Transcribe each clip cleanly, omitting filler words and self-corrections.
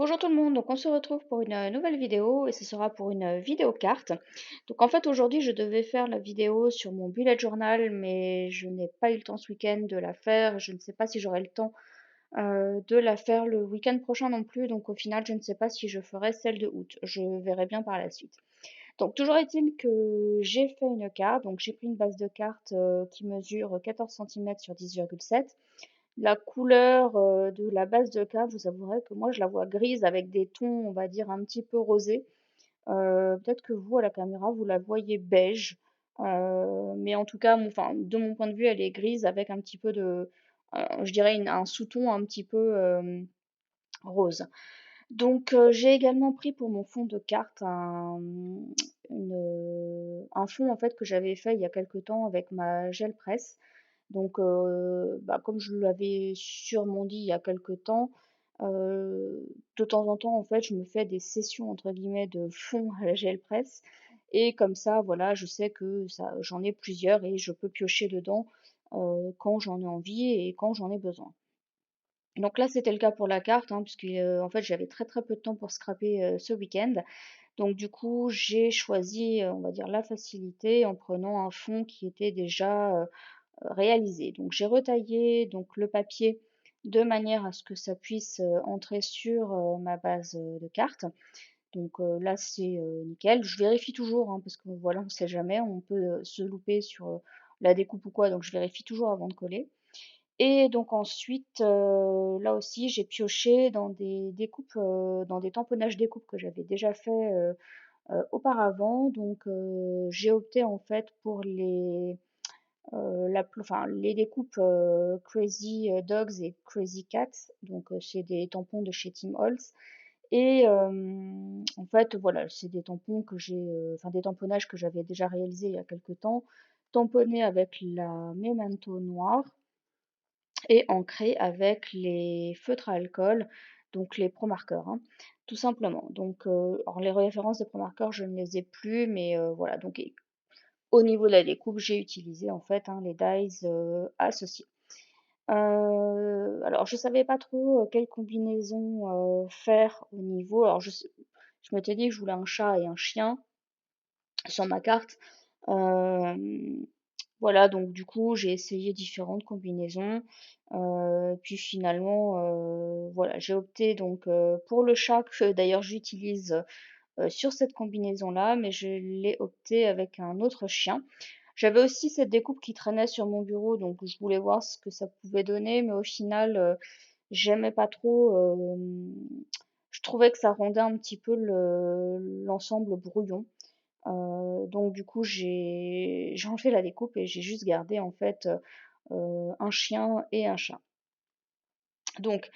Bonjour tout le monde, donc on se retrouve pour une nouvelle vidéo et ce sera pour une vidéo carte. Donc en fait aujourd'hui je devais faire la vidéo sur mon bullet journal mais je n'ai pas eu le temps ce week-end de la faire. Je ne sais pas si j'aurai le temps de la faire le week-end prochain non plus, donc au final je ne sais pas si je ferai celle de août. Je verrai bien par la suite. Donc toujours est-il que j'ai fait une carte, donc j'ai pris une base de carte qui mesure 14 cm sur 10,7. La couleur, de la base de carte, je vous avouerai que moi je la vois grise avec des tons, on va dire, un petit peu rosés. Peut-être que vous, à la caméra, vous la voyez beige, mais en tout cas, enfin, de mon point de vue, elle est grise avec un petit peu de, je dirais un sous-ton un petit peu, rose. Donc, j'ai également pris pour mon fond de carte un fond, en fait, que j'avais fait il y a quelque temps avec ma gel presse. Donc, bah, comme je l'avais sûrement dit il y a quelque temps, de temps en temps, en fait, je me fais des «sessions» entre guillemets de fond à la gel presse et comme ça, voilà, je sais que ça j'en ai plusieurs et je peux piocher dedans, quand j'en ai envie et quand j'en ai besoin. Donc là, c'était le cas pour la carte, hein, puisque, en fait, j'avais très, très peu de temps pour scraper, ce week-end. Donc du coup, j'ai choisi, on va dire la facilité en prenant un fond qui était déjà, réalisé. Donc j'ai retaillé donc le papier de manière à ce que ça puisse, entrer sur, ma base, de cartes. Donc, là c'est, nickel. Je vérifie toujours, hein, parce que voilà, on sait jamais, on peut, se louper sur, la découpe ou quoi, donc je vérifie toujours avant de coller. Et donc ensuite, là aussi j'ai pioché dans des découpes, dans des tamponnages découpes que j'avais déjà fait, auparavant. Donc, j'ai opté en fait pour les découpes, Crazy, Dogs et Crazy Cats, donc c'est des tampons de chez Tim Holtz et en fait, voilà, c'est des tampons que j'ai, enfin des tamponnages que j'avais déjà réalisés il y a quelque temps, tamponnés avec la Memento noire et ancrés avec les feutres à alcool, donc les Pro Markers, hein, tout simplement. Donc, alors les références des Pro Markers, je ne les ai plus, mais voilà, donc au niveau de la découpe, j'ai utilisé en fait, hein, les dies, associés. Alors je savais pas trop, quelle combinaison, faire au niveau, alors je m'étais dit que je voulais un chat et un chien sur ma carte. Hem, voilà, donc du coup, j'ai essayé différentes combinaisons, puis finalement, voilà, j'ai opté donc, pour le chat que d'ailleurs j'utilise, sur cette combinaison-là, mais je l'ai opté avec un autre chien. J'avais aussi cette découpe qui traînait sur mon bureau, donc je voulais voir ce que ça pouvait donner, mais au final, j'aimais pas trop, je trouvais que ça rendait un petit peu l'ensemble brouillon. Donc du coup, j'ai enlevé la découpe et j'ai juste gardé en fait, un chien et un chat. Donc,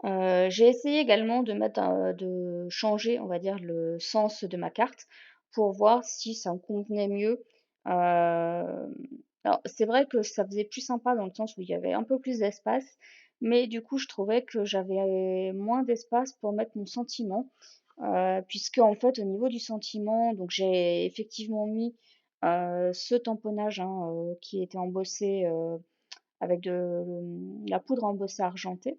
j'ai essayé également de changer, on va dire, le sens de ma carte pour voir si ça me convenait mieux. Alors c'est vrai que ça faisait plus sympa dans le sens où il y avait un peu plus d'espace, mais du coup je trouvais que j'avais moins d'espace pour mettre mon sentiment, puisque en fait au niveau du sentiment, donc j'ai effectivement mis, ce tamponnage, hein, qui était embossé, avec la poudre embossée argentée.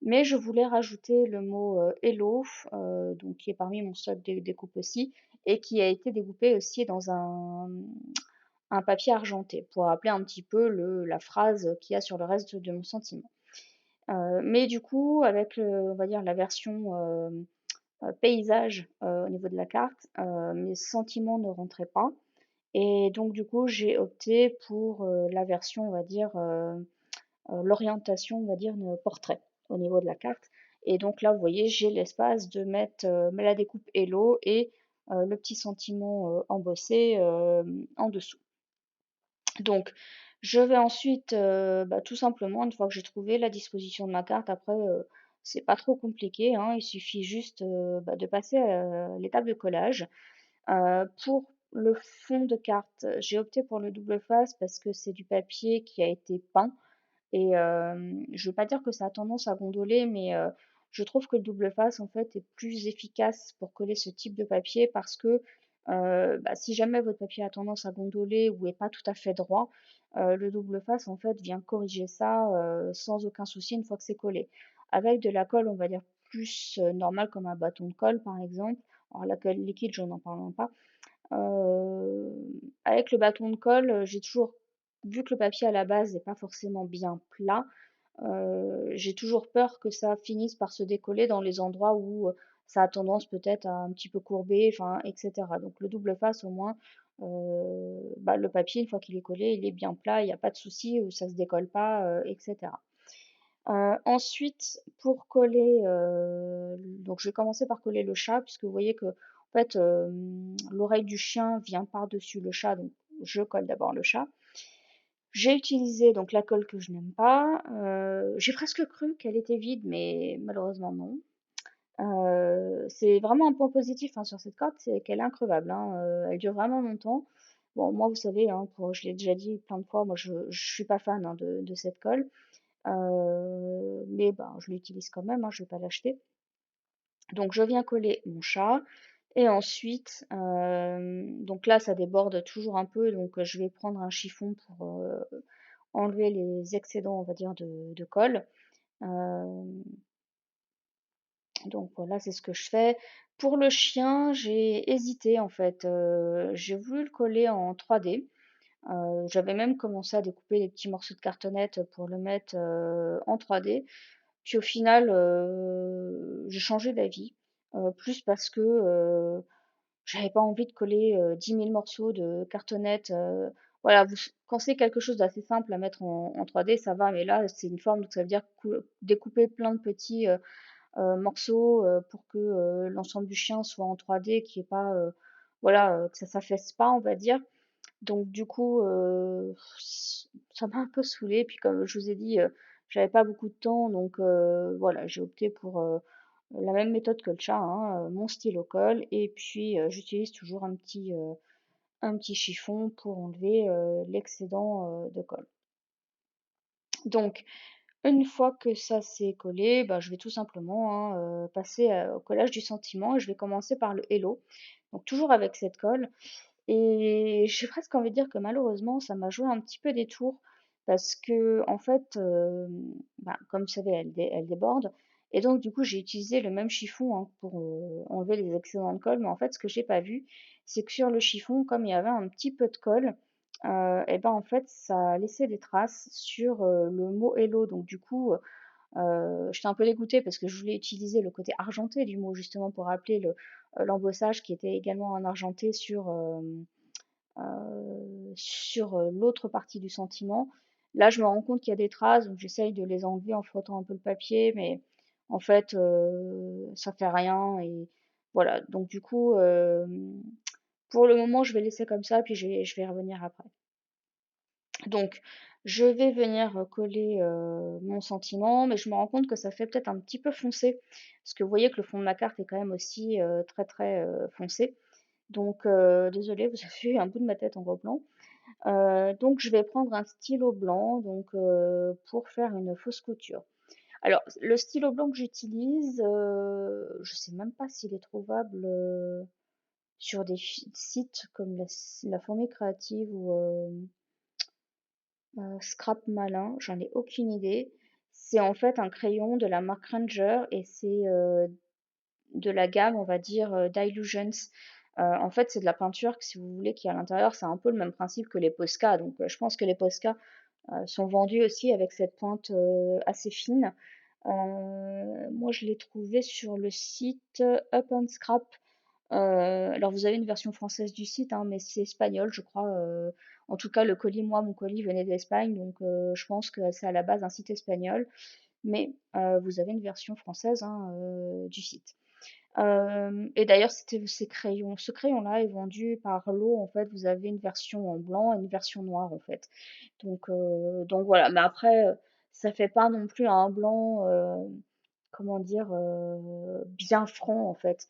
Mais je voulais rajouter le mot, hello, donc qui est parmi mon stock de découpe aussi et qui a été découpé aussi dans un papier argenté pour rappeler un petit peu la phrase qu'il y a sur le reste de mon sentiment. Mais du coup, avec on va dire la version, paysage, au niveau de la carte, mes sentiments ne rentraient pas et donc du coup, j'ai opté pour, la version, on va dire, l'orientation, on va dire, portrait au niveau de la carte. Et donc là, vous voyez, j'ai l'espace de mettre la découpe Hello et le petit sentiment embossé en dessous. Donc, je vais ensuite, bah, tout simplement, une fois que j'ai trouvé la disposition de ma carte, après, c'est pas trop compliqué, hein, il suffit juste bah, de passer à l'étape de collage. Pour le fond de carte, j'ai opté pour le double face parce que c'est du papier qui a été peint et je veux pas dire que ça a tendance à gondoler, mais je trouve que le double face, en fait, est plus efficace pour coller ce type de papier parce que, bah, si jamais votre papier a tendance à gondoler ou est pas tout à fait droit, le double face, en fait, vient corriger ça, sans aucun souci une fois que c'est collé. Avec de la colle, on va dire plus, normale comme un bâton de colle par exemple. Alors la colle liquide, je n'en parle même pas. Avec le bâton de colle, j'ai toujours vu que le papier à la base n'est pas forcément bien plat, j'ai toujours peur que ça finisse par se décoller dans les endroits où, ça a tendance peut-être à un petit peu courber, enfin et cetera. Donc le double face au moins, bah, le papier une fois qu'il est collé, il est bien plat, il y a pas de souci, ça se décolle pas, et cetera. Ensuite pour coller, donc je vais commencer par coller le chat puisque vous voyez qu'en fait, l'oreille du chien vient par-dessus le chat, donc je colle d'abord le chat. J'ai utilisé donc la colle que je n'aime pas, j'ai presque cru qu'elle était vide, mais malheureusement non. C'est vraiment un point positif, hein, sur cette colle, c'est qu'elle est increvable, hein, elle dure vraiment longtemps. Bon moi vous savez, hein, pour je l'ai déjà dit plein de fois, moi je suis pas fan, hein, de cette colle, mais ben, je l'utilise quand même, hein, je vais pas l'acheter. Donc je viens coller mon chat et ensuite, donc là ça déborde toujours un peu, donc je vais prendre un chiffon pour, enlever les excédents, on va dire, de colle. Hem, donc voilà, c'est ce que je fais. Pour le chien, j'ai hésité en fait, j'ai voulu le coller en 3D. J'avais même commencé à découper des petits morceaux de cartonnette pour le mettre, en 3D. Puis au final, j'ai changé d'avis, plus parce que, j'avais pas envie de coller, 10 000 morceaux de cartonnette, voilà, quand c'est quelque chose d'assez simple à mettre en 3D, ça va, mais là, c'est une forme, donc ça veut dire découper plein de petits, morceaux, pour que, l'ensemble du chien soit en 3D, qu'il y ait pas, voilà, que ça s'affaisse pas, on va dire. Donc du coup, ça m'a un peu saoulée, puis comme je vous ai dit, j'avais pas beaucoup de temps, donc voilà, j'ai opté pour, la même méthode que le chat, hein, mon stylo colle et puis, j'utilise toujours un petit chiffon pour enlever, l'excédent, de colle. Donc une fois que ça c'est collé, bah, je vais tout simplement, hein, passer, au collage du sentiment et je vais commencer par le hello. Donc toujours avec cette colle et j'ai presque envie de dire que malheureusement, ça m'a joué un petit peu des tours parce que en fait, bah, comme vous savez, elle déborde et donc du coup, j'ai utilisé le même chiffon, hein, pour, enlever les excédents de colle. Mais en fait, ce que j'ai pas vu, c'est que sur le chiffon, comme il y avait un petit peu de colle, et ben, en fait, ça a laissé des traces sur, le mot hello. Donc du coup, j'étais un peu dégoûtée parce que je voulais utiliser le côté argenté du mot justement pour rappeler l'embossage qui était également en argenté sur l'autre partie du sentiment. Là, je me rends compte qu'il y a des traces, donc j'essaye de les enlever en frottant un peu le papier, mais en fait, ça fait rien et voilà. Donc du coup, pour le moment, je vais laisser comme ça, puis je vais y revenir après. Donc, je vais venir, coller, mon sentiment, mais je me rends compte que ça fait peut-être un petit peu foncé, parce que vous voyez que le fond de ma carte est quand même aussi, très, très, foncé. Donc, désolée, vous avez vu un bout de ma tête en gros plan. Donc je vais prendre un stylo blanc, donc, pour faire une fausse couture. Alors le stylo blanc que j'utilise, je sais même pas s'il est trouvable, sur des sites comme la Fourmi Créative ou, Scrap Malin, j'en ai aucune idée. C'est en fait un crayon de la marque Ranger et c'est, de la gamme, on va dire, d'Illusions. En fait, c'est de la peinture que si vous voulez qui est à l'intérieur, c'est un peu le même principe que les Posca, donc je pense que les Posca, sont vendus aussi avec cette pointe, assez fine. Moi je l'ai trouvé sur le site, Up and Scrap. Alors vous avez une version française du site, hein, mais c'est espagnol, je crois. En tout cas, le colis, moi, mon colis venait d'Espagne, donc je pense que c'est à la base un site espagnol. Mais vous avez une version française, hein, du site. Et d'ailleurs, ce crayon-là est vendu par lot. En fait, vous avez une version en blanc et une version noire, en fait. Donc voilà. Mais après, ça fait pas non plus un blanc, comment dire, bien franc, en fait.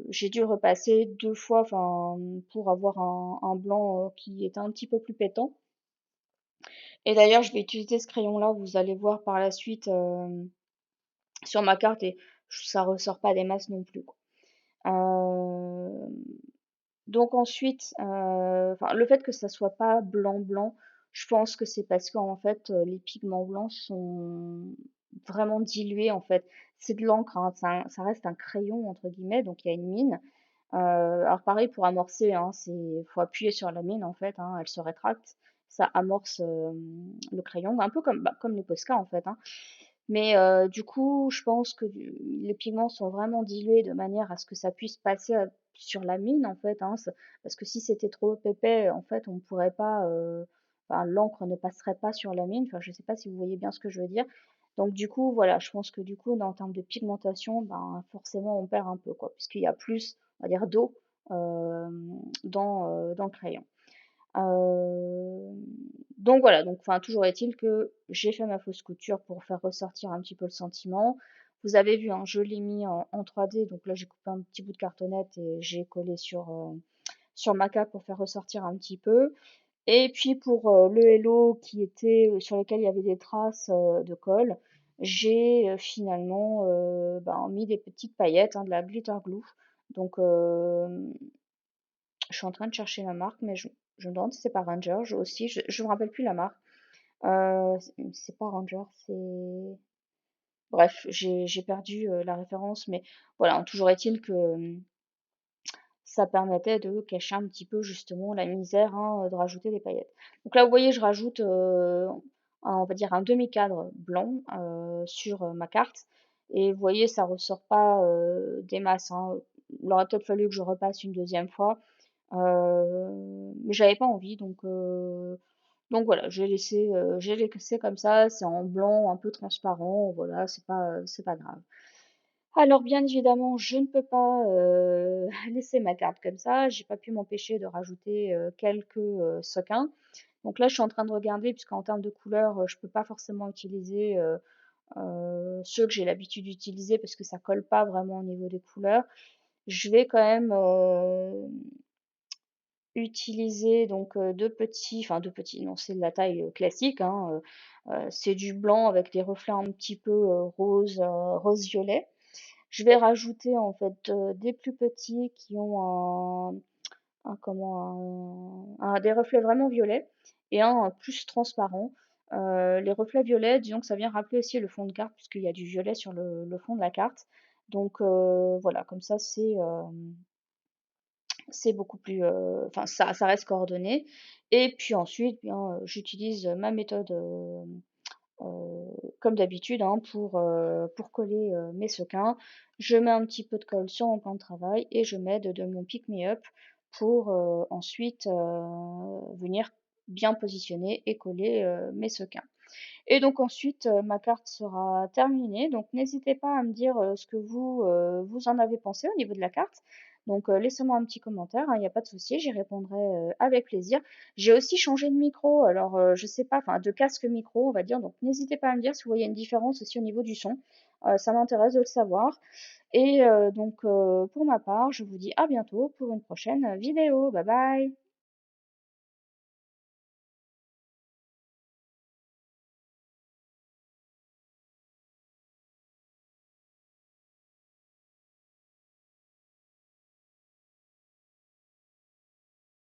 J'ai dû repasser 2 fois, enfin, pour avoir un blanc, qui était un petit peu plus pétant. Et d'ailleurs, je vais utiliser ce crayon-là, vous allez voir par la suite, sur ma carte et ça ressort pas des masses non plus, quoi. Hem, donc ensuite, enfin, le fait que ça soit pas blanc blanc, je pense que c'est parce qu'en fait, les pigments blancs sont vraiment dilué en fait. C'est de l'encre, hein, ça reste un «crayon» entre guillemets, donc il y a une mine. Alors pareil pour amorcer, hein, faut appuyer sur la mine en fait, hein, elle se rétracte, ça amorce, le crayon, un peu comme, bah, comme les Posca en fait, hein. Mais du coup, je pense que les pigments sont vraiment dilués de manière à ce que ça puisse passer sur la mine en fait, hein, parce que si c'était trop épais, en fait, on ne pourrait pas, enfin, l'encre ne passerait pas sur la mine. Enfin, je ne sais pas si vous voyez bien ce que je veux dire. Donc du coup, voilà, je pense que du coup, en termes de pigmentation, ben, forcément, on perd un peu, quoi, puisqu'il y a plus, on va dire, d'eau dans le crayon. Donc voilà, donc enfin toujours est-il que j'ai fait ma fausse couture pour faire ressortir un petit peu le sentiment. Vous avez vu, hein, je l'ai mis en 3D, donc là j'ai coupé un petit bout de cartonnette et j'ai collé sur ma cape pour faire ressortir un petit peu. Et puis pour le hello qui était sur lequel il y avait des traces de colle, j'ai finalement ben, mis des petites paillettes, hein, de la glitter glue. Donc je suis en train de chercher la marque, mais je me demande si c'est pas Ranger. Aussi, je me rappelle plus la marque. C'est pas Ranger, c'est... Bref, j'ai perdu la référence, mais voilà, hein, toujours est-il que ça permettait de cacher un petit peu justement la misère, hein, de rajouter des paillettes. Donc là, vous voyez, je rajoute, on va dire un demi-cadre blanc sur ma carte. Et vous voyez, ça ressort pas des masses, hein. Il aurait peut-être fallu que je repasse une deuxième fois. Mais j'avais pas envie, donc voilà, j'ai laissé comme ça, c'est en blanc un peu transparent, voilà, c'est pas grave. Alors bien évidemment, je ne peux pas laisser ma carte comme ça, j'ai pas pu m'empêcher de rajouter quelques sequins. Donc là, je suis en train de regarder, puisqu'en termes de couleurs, je peux pas forcément utiliser ceux que j'ai l'habitude d'utiliser parce que ça colle pas vraiment au niveau des couleurs. Je vais quand même utiliser donc 2 petits, enfin 2 petits, non, c'est de la taille classique, hein, c'est du blanc avec des reflets un petit peu rose violet. Je vais rajouter en fait des plus petits qui ont des reflets vraiment violets et un plus transparent. Les reflets violets, disons que ça vient rappeler aussi le fond de carte puisqu'il y a du violet sur le fond de la carte. Donc voilà, comme ça c'est beaucoup plus, enfin ça reste coordonné. Et puis ensuite, bien, j'utilise ma méthode, comme d'habitude, hein, pour coller, mes sequins. Je mets un petit peu de colle sur mon plan de travail et je mets de mon Pick Me Up pour, ensuite, venir bien positionner et coller, mes sequins. Et donc ensuite, ma carte sera terminée, donc n'hésitez pas à me dire, ce que vous en avez pensé au niveau de la carte. Donc laissez-moi un petit commentaire, hein, il y a pas de souci, j'y répondrai, avec plaisir. J'ai aussi changé de micro, alors, je sais pas, enfin de casque micro, on va dire, donc n'hésitez pas à me dire si vous voyez une différence aussi au niveau du son. Ça m'intéresse de le savoir. Et donc pour ma part, je vous dis à bientôt pour une prochaine vidéo. Bye bye.